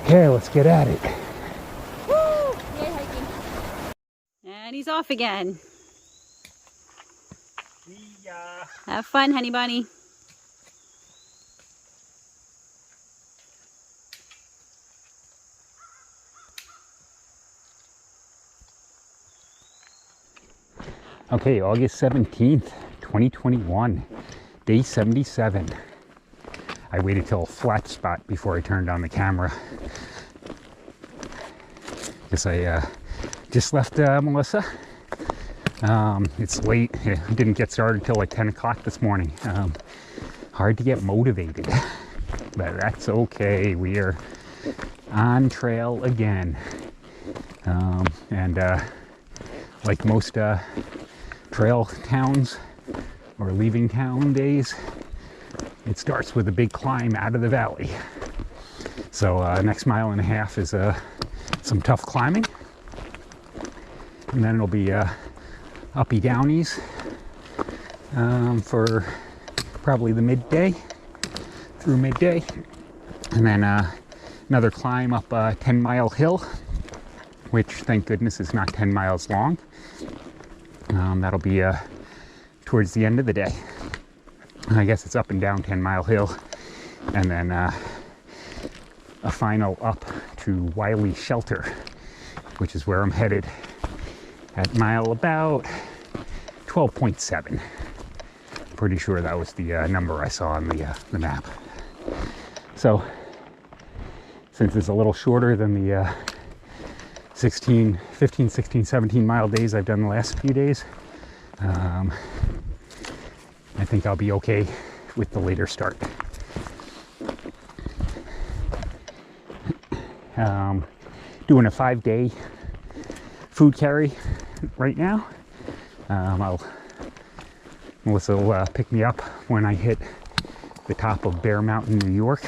Okay, let's get at it. Woo! Yay, hiking. And he's off again. See ya. Have fun, honey bunny. Okay, August 17th, 2021, day 77. I waited till a flat spot before I turned on the camera. Guess I just left Melissa. It's late. It didn't get started till like 10 o'clock this morning. Hard to get motivated, but that's okay. We are on trail again. And like most trail towns or leaving town days, it starts with a big climb out of the valley. So next mile and a half is some tough climbing, and then it'll be uppy downies for probably the midday through midday, and then another climb up a 10-mile hill, which thank goodness is not 10 miles long. That'll be towards the end of the day. I guess it's up and down 10-mile hill, and then a final up to Wiley Shelter, which is where I'm headed at mile about 12.7. Pretty sure that was the number I saw on the map. So since it's a little shorter than the 15, 16, 17 mile days I've done the last few days, I think I'll be okay with the later start. Doing a 5-day food carry right now. Melissa will pick me up when I hit the top of Bear Mountain, New York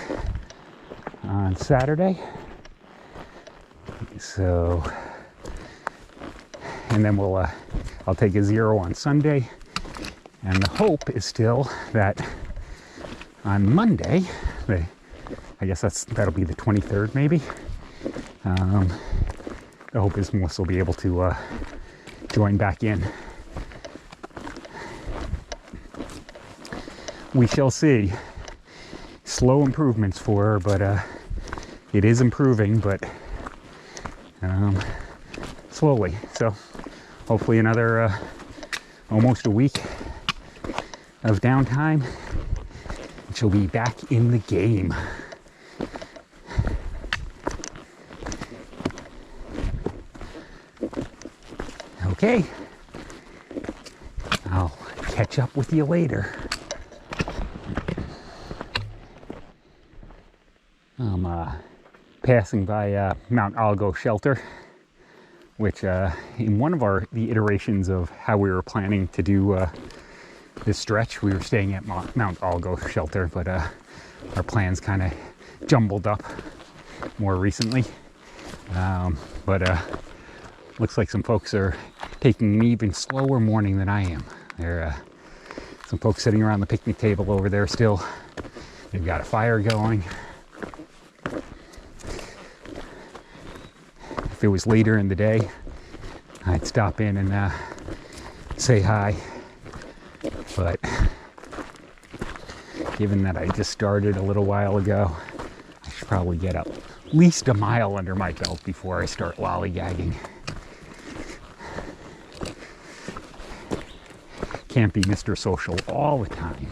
on Saturday. So, and then I'll take a 0 on Sunday. And the hope is still that on Monday, I guess that'll be the 23rd maybe. The hope is Melissa will be able to join back in. We shall see. Slow improvements for her, but it is improving, but slowly. So hopefully another almost a week of downtime, and she'll be back in the game. Okay, I'll catch up with you later. I'm passing by Mount Algo Shelter, which in one of the iterations of how we were planning to do this stretch, we were staying at Mount Algo Shelter, but our plans kind of jumbled up more recently. But looks like some folks are taking an even slower morning than I am. There are some folks sitting around the picnic table over there still. They've got a fire going. If it was later in the day, I'd stop in and say hi. But given that I just started a little while ago, I should probably get at least a mile under my belt before I start lollygagging. Can't be Mr. Social all the time.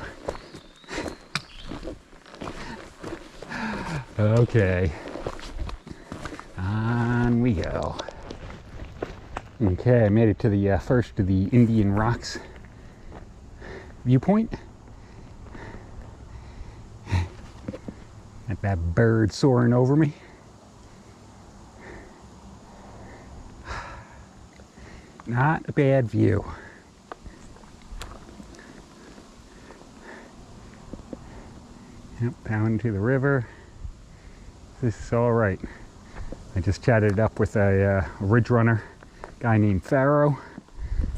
Okay. On we go. Okay, I made it to the first of the Indian Rocks viewpoint. Got that bird soaring over me. Not a bad view. Yep, down into the river. This is all right. I just chatted it up with a ridge runner guy named Pharaoh,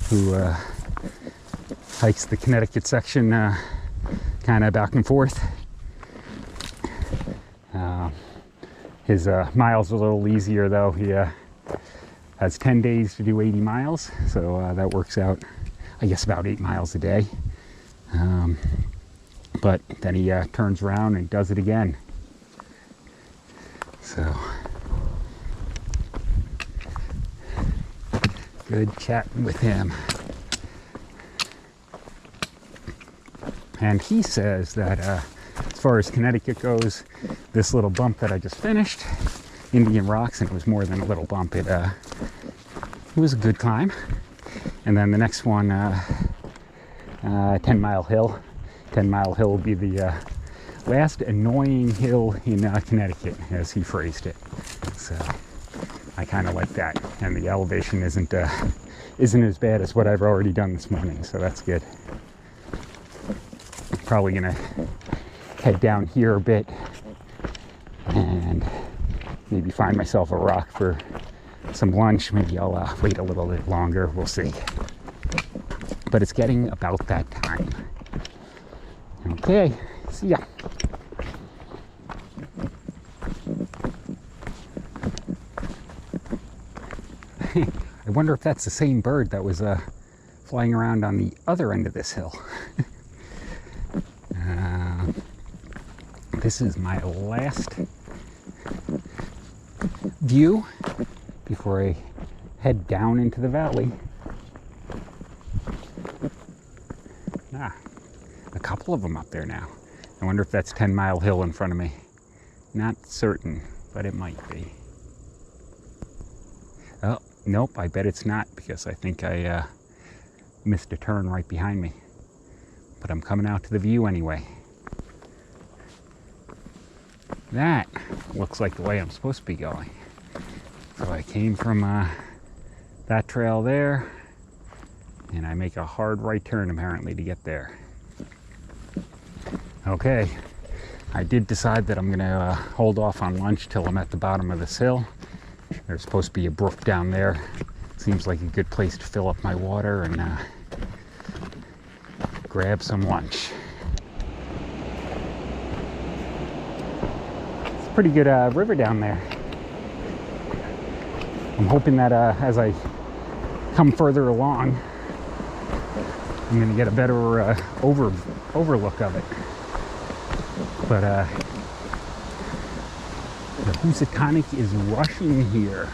who hikes the Connecticut section kind of back and forth. His miles are a little easier though. He has 10 days to do 80 miles, so that works out, I guess, about 8 miles a day. But then he turns around and does it again. So, good chatting with him. And he says that as far as Connecticut goes, this little bump that I just finished, Indian Rocks, and it was more than a little bump, it was a good climb. And then the next one, 10 Mile Hill. 10 Mile Hill will be the last annoying hill in Connecticut, as he phrased it. So I kind of like that. And the elevation isn't as bad as what I've already done this morning, so that's good. Probably gonna head down here a bit and maybe find myself a rock for some lunch. Maybe I'll wait a little bit longer, we'll see. But it's getting about that time. Okay, see ya. I wonder if that's the same bird that was flying around on the other end of this hill. This is my last view before I head down into the valley. A couple of them up there now. I wonder if that's 10 Mile Hill in front of me. Not certain, but it might be. Oh, nope, I bet it's not, because I think I missed a turn right behind me. But I'm coming out to the view anyway. That looks like the way I'm supposed to be going. So I came from that trail there, and I make a hard right turn apparently to get there. Okay, I did decide that I'm gonna hold off on lunch till I'm at the bottom of this hill. There's supposed to be a brook down there. Seems like a good place to fill up my water and grab some lunch. It's a pretty good river down there. I'm hoping that as I come further along, I'm gonna get a better overlook of it. But the Housatonic is rushing here.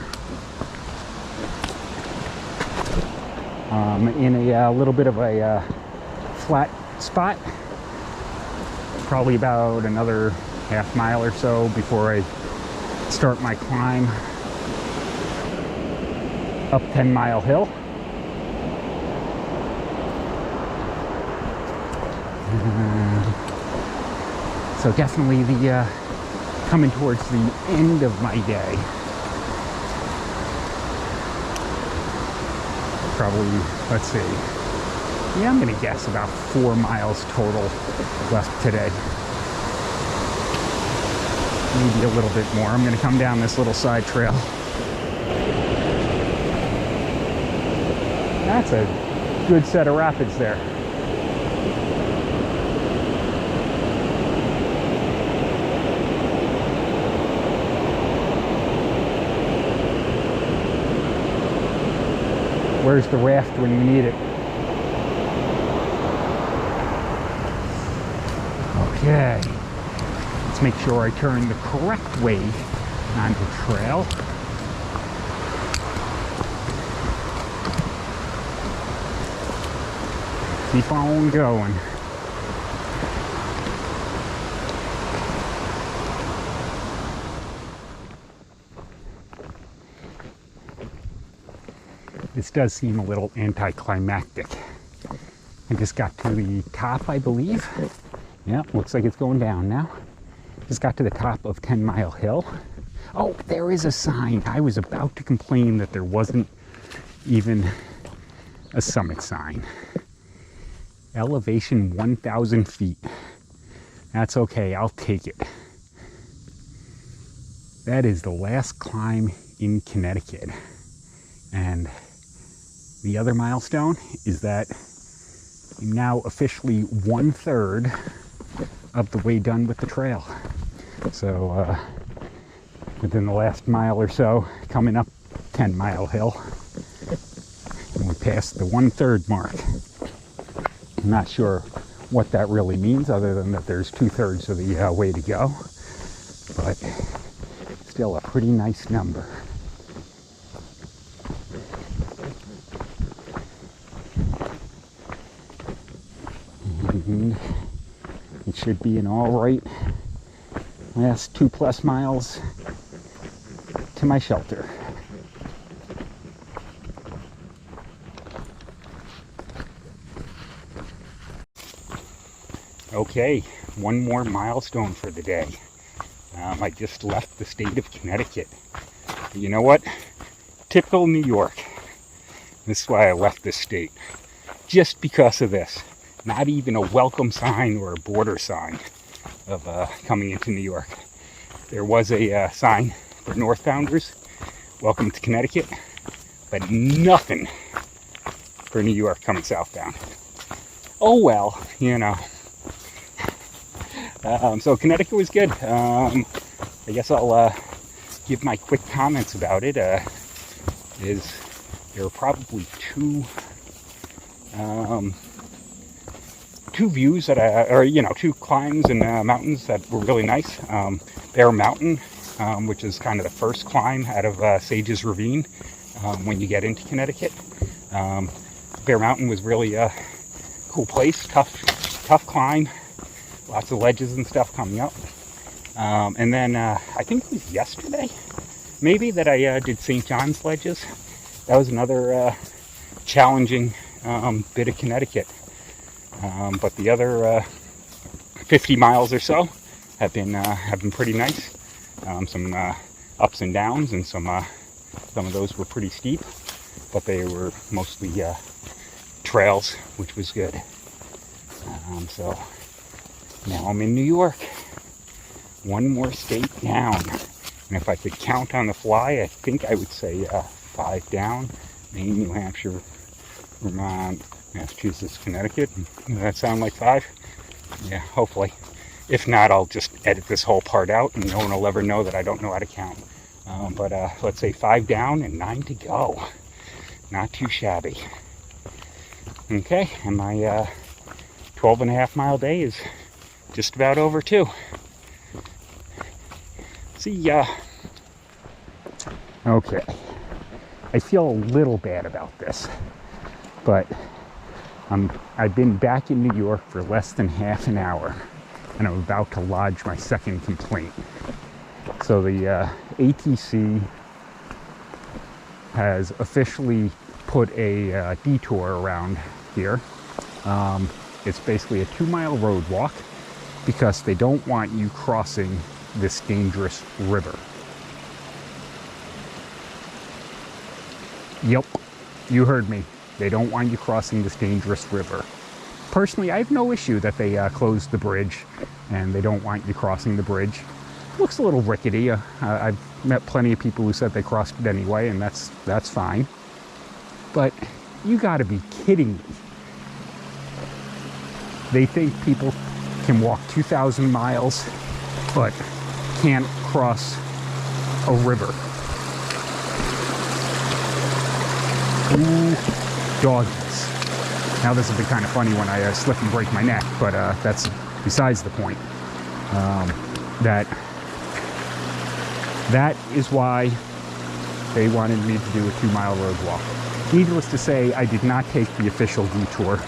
In a little bit of a flat spot. Probably about another half mile or so before I start my climb up 10 Mile Hill. So definitely the coming towards the end of my day. Probably, let's see. Yeah, I'm gonna guess about 4 miles total left today. Maybe a little bit more. I'm gonna come down this little side trail. That's a good set of rapids there. Where's the raft when you need it? Okay, let's make sure I turn the correct way onto the trail. Keep on going. This does seem a little anticlimactic. I just got to the top, I believe. Yeah, looks like it's going down now. Just got to the top of 10 Mile Hill. Oh, there is a sign. I was about to complain that there wasn't even a summit sign. Elevation 1,000 feet. That's okay, I'll take it. That is the last climb in Connecticut. And the other milestone is that I'm now officially 1/3 of the way done with the trail. So within the last mile or so, coming up 10-mile hill. And we passed the 1/3 mark. I'm not sure what that really means, other than that there's 2/3 of the way to go, but still a pretty nice number. And it should be an all right last 2+ miles to my shelter. Okay, one more milestone for the day. I just left the state of Connecticut. But you know what? Typical New York. This is why I left this state. Just because of this. Not even a welcome sign or a border sign of coming into New York. There was a sign for northbounders, welcome to Connecticut, but nothing for New York coming southbound. Oh well, you know. So Connecticut was good. I guess I'll give my quick comments about it. There were probably two views that two climbs and mountains that were really nice. Bear Mountain, which is kind of the first climb out of Sage's Ravine when you get into Connecticut. Bear Mountain was really a cool place, tough climb. Lots of ledges and stuff coming up. And then I think it was yesterday, maybe, that I did St. John's Ledges. That was another challenging bit of Connecticut. But the other 50 miles or so have been pretty nice. Some ups and downs, and some of those were pretty steep, but they were mostly trails, which was good. So now I'm in New York, one more state down. And if I could count on the fly, I think I would say 5 down. Maine, New Hampshire, Vermont, Massachusetts, Connecticut. Does that sound like 5? Yeah, hopefully. If not, I'll just edit this whole part out and no one will ever know that I don't know how to count. But let's say 5 down and 9 to go. Not too shabby. Okay, and my 12.5-mile day is just about over too. See ya. Okay, I feel a little bad about this, but I've been back in New York for less than half an hour, and I'm about to lodge my second complaint. So the ATC has officially put a detour around here. It's basically a 2-mile road walk because they don't want you crossing this dangerous river. Yep, you heard me. They don't want you crossing this dangerous river. Personally, I have no issue that they closed the bridge and they don't want you crossing the bridge. Looks a little rickety. I've met plenty of people who said they crossed it anyway, and that's fine. But you gotta be kidding me. They think people can walk 2,000 miles, but can't cross a river. Ooh, doggies. Now this will be kind of funny when I slip and break my neck, but that's besides the point. That is why they wanted me to do a 2-mile road walk. Needless to say, I did not take the official detour,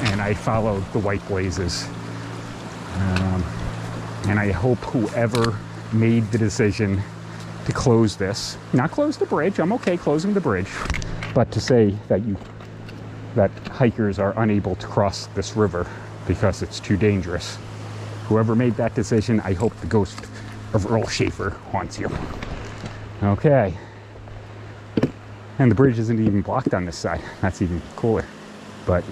and I followed the white blazes. And I hope whoever made the decision to close this, not close the bridge, I'm okay closing the bridge, but to say that hikers are unable to cross this river because it's too dangerous. Whoever made that decision, I hope the ghost of Earl Schaefer haunts you. Okay. And the bridge isn't even blocked on this side. That's even cooler. But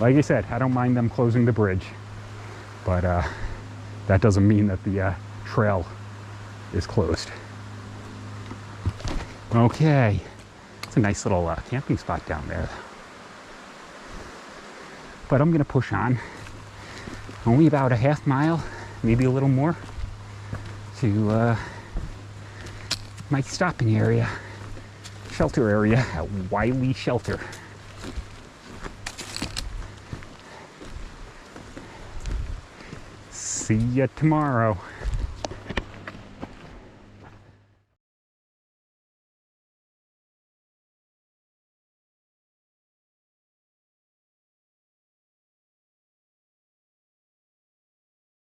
like I said, I don't mind them closing the bridge, but that doesn't mean that the trail is closed. Okay. It's a nice little camping spot down there. But I'm gonna push on. Only about a half mile, maybe a little more. to my stopping area, shelter area at Wiley Shelter. See ya tomorrow.